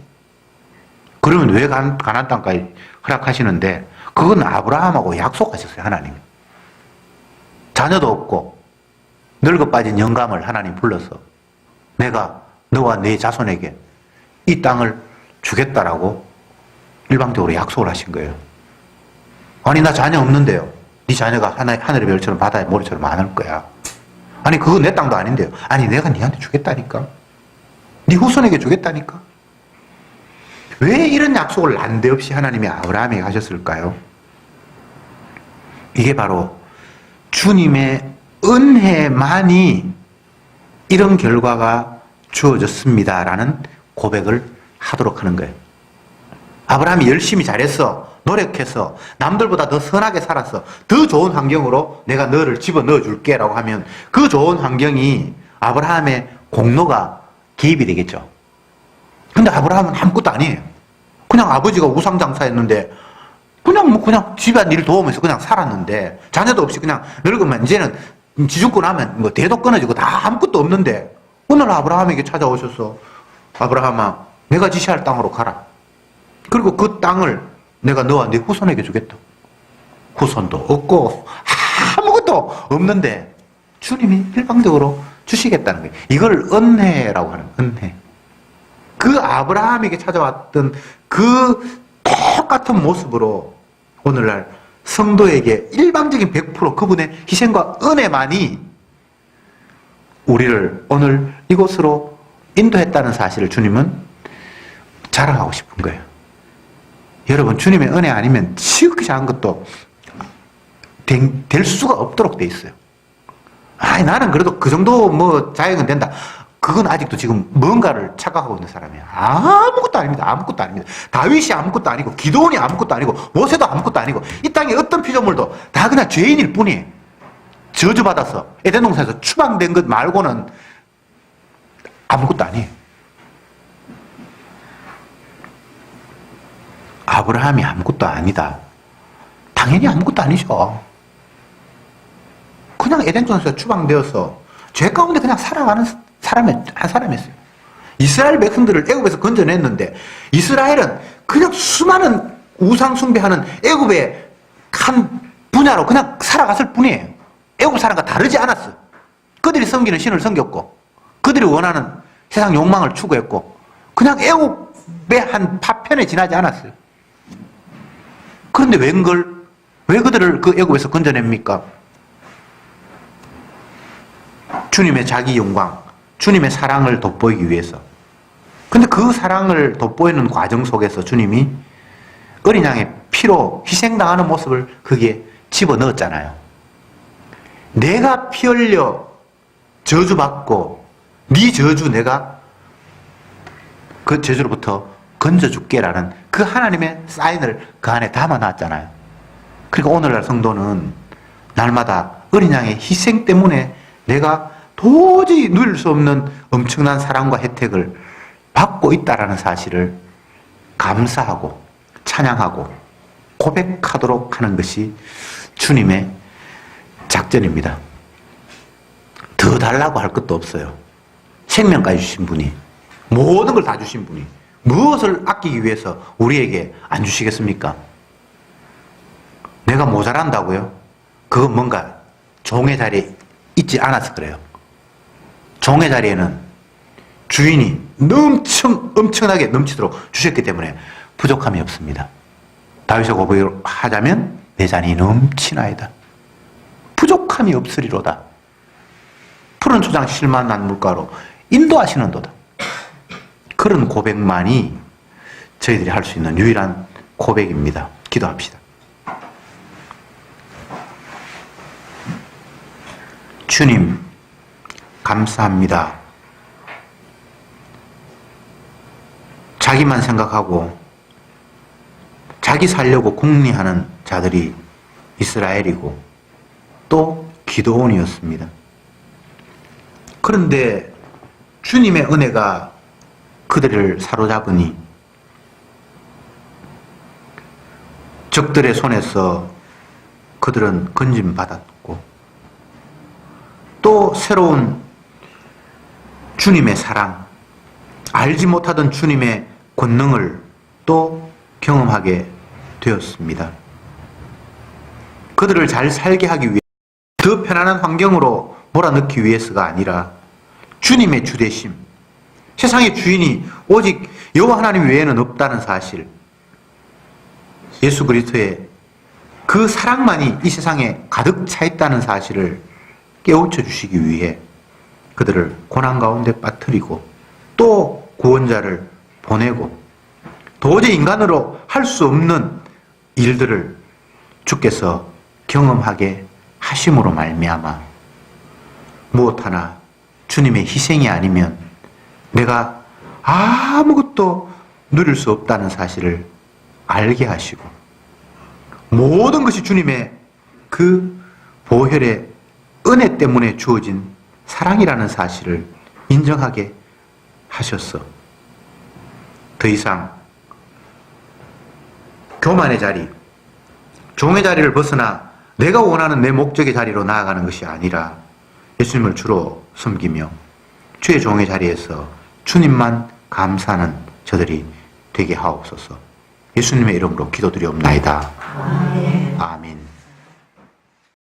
[SPEAKER 1] 그러면 왜 가나안 땅까지 허락하시는데, 그건 아브라함하고 약속하셨어요. 하나님. 자녀도 없고 늙어 빠진 영감을 하나님 불러서 내가 너와 네 자손에게 이 땅을 주겠다라고 일방적으로 약속을 하신 거예요. 아니 나 자녀 없는데요. 네 자녀가 하늘의 별처럼 바다의 모래처럼 많을 거야. 아니 그거 내 땅도 아닌데요. 아니 내가 네한테 주겠다니까. 네 후손에게 주겠다니까. 왜 이런 약속을 난데없이 하나님이 아브라함에게 하셨을까요? 이게 바로 주님의 은혜만이 이런 결과가 주어졌습니다라는 고백을 하도록 하는 거예요. 아브라함이 열심히 잘했어, 노력해서 남들보다 더 선하게 살았어, 더 좋은 환경으로 내가 너를 집어넣어 줄게 라고 하면 그 좋은 환경이 아브라함의 공로가 기입이 되겠죠. 근데 아브라함은 아무것도 아니에요. 그냥 아버지가 우상장사했는데 그냥 집안 일 도우면서 그냥 살았는데, 자녀도 없이 그냥 늙으면 이제는 지죽고 나면 뭐 대도 끊어지고 다 아무것도 없는데 오늘 아브라함에게 찾아오셔서 아브라함아 내가 지시할 땅으로 가라. 그리고 그 땅을 내가 너와 네 후손에게 주겠다. 후손도 없고 아무것도 없는데 주님이 일방적으로 주시겠다는 거예요. 이걸 은혜라고 하는, 은혜. 그 아브라함에게 찾아왔던 그 똑같은 모습으로 오늘날 성도에게 일방적인 100% 그분의 희생과 은혜만이 우리를 오늘 이곳으로 인도했다는 사실을 주님은 자랑하고 싶은 거예요. 여러분, 주님의 은혜 아니면 지극히 작은 것도 될 수가 없도록 돼 있어요. 아이, 나는 그래도 그 정도 뭐 자격은 된다. 그건 아직도 지금 뭔가를 착각하고 있는 사람이야. 아무것도 아닙니다. 아무것도 아닙니다. 다윗이 아무것도 아니고, 기도원이 아무것도 아니고, 모세도 아무것도 아니고, 이 땅에 어떤 피조물도 다 그냥 죄인일 뿐이에요. 저주받아서 에덴 동산에서 추방된 것 말고는 아무것도 아니에요. 아브라함이 아무것도 아니다. 당연히 아무것도 아니죠. 그냥 에덴 동산에서 추방되어서 죄 가운데 그냥 살아가는 한 사람이었어요. 이스라엘 백성들을 애굽에서 건져냈는데 이스라엘은 그냥 수많은 우상 숭배하는 애굽의 한 분야로 그냥 살아갔을 뿐이에요. 애굽 사람과 다르지 않았어. 그들이 섬기는 신을 섬겼고 그들이 원하는 세상 욕망을 추구했고 그냥 애굽의 한 파편에 지나지 않았어요. 그런데 왜 그들을 그 애굽에서 건져냅니까? 주님의 자기 영광, 주님의 사랑을 돋보이기 위해서. 근데 그 사랑을 돋보이는 과정 속에서 주님이 어린 양의 피로 희생당하는 모습을 거기에 집어넣었잖아요. 내가 피 흘려 저주받고 네 저주 내가 그 저주로부터 건져줄게라는 그 하나님의 사인을 그 안에 담아놨잖아요. 그러니까 오늘날 성도는 날마다 어린 양의 희생 때문에 내가 도저히 누릴 수 없는 엄청난 사랑과 혜택을 받고 있다는 사실을 감사하고 찬양하고 고백하도록 하는 것이 주님의 작전입니다. 더 달라고 할 것도 없어요. 생명까지 주신 분이, 모든 걸 다 주신 분이 무엇을 아끼기 위해서 우리에게 안 주시겠습니까? 내가 모자란다고요? 그건 뭔가 종의 자리에 있지 않아서 그래요. 종의 자리에는 주인이 엄청나게 넘치도록 주셨기 때문에 부족함이 없습니다. 다윗의 고백을 하자면 내 잔이 넘치나이다. 부족함이 없으리로다. 푸른 초장 실만한 물가로 인도하시는도다. 그런 고백만이 저희들이 할 수 있는 유일한 고백입니다. 기도합시다. 주님, 감사합니다. 자기만 생각하고 자기 살려고 궁리하는 자들이 이스라엘이고 또 기도원이었습니다. 그런데 주님의 은혜가 그들을 사로잡으니 적들의 손에서 그들은 건짐받았고 또 새로운 주님의 사랑, 알지 못하던 주님의 권능을 또 경험하게 되었습니다. 그들을 잘 살게 하기 위해 더 편안한 환경으로 몰아넣기 위해서가 아니라 주님의 주되심, 세상의 주인이 오직 여호와 하나님 외에는 없다는 사실, 예수 그리스도의 그 사랑만이 이 세상에 가득 차 있다는 사실을 깨우쳐 주시기 위해 그들을 고난 가운데 빠뜨리고 또 구원자를 보내고 도저히 인간으로 할 수 없는 일들을 주께서 경험하게 하심으로 말미암아 무엇 하나 주님의 희생이 아니면 내가 아무것도 누릴 수 없다는 사실을 알게 하시고 모든 것이 주님의 그 보혈의 은혜 때문에 주어진 사랑이라는 사실을 인정하게 하셨어. 더 이상 교만의 자리, 종의 자리를 벗어나 내가 원하는 내 목적의 자리로 나아가는 것이 아니라 예수님을 주로 섬기며 주의 종의 자리에서 주님만 감사하는 저들이 되게 하옵소서. 예수님의 이름으로 기도드리옵나이다. 아멘.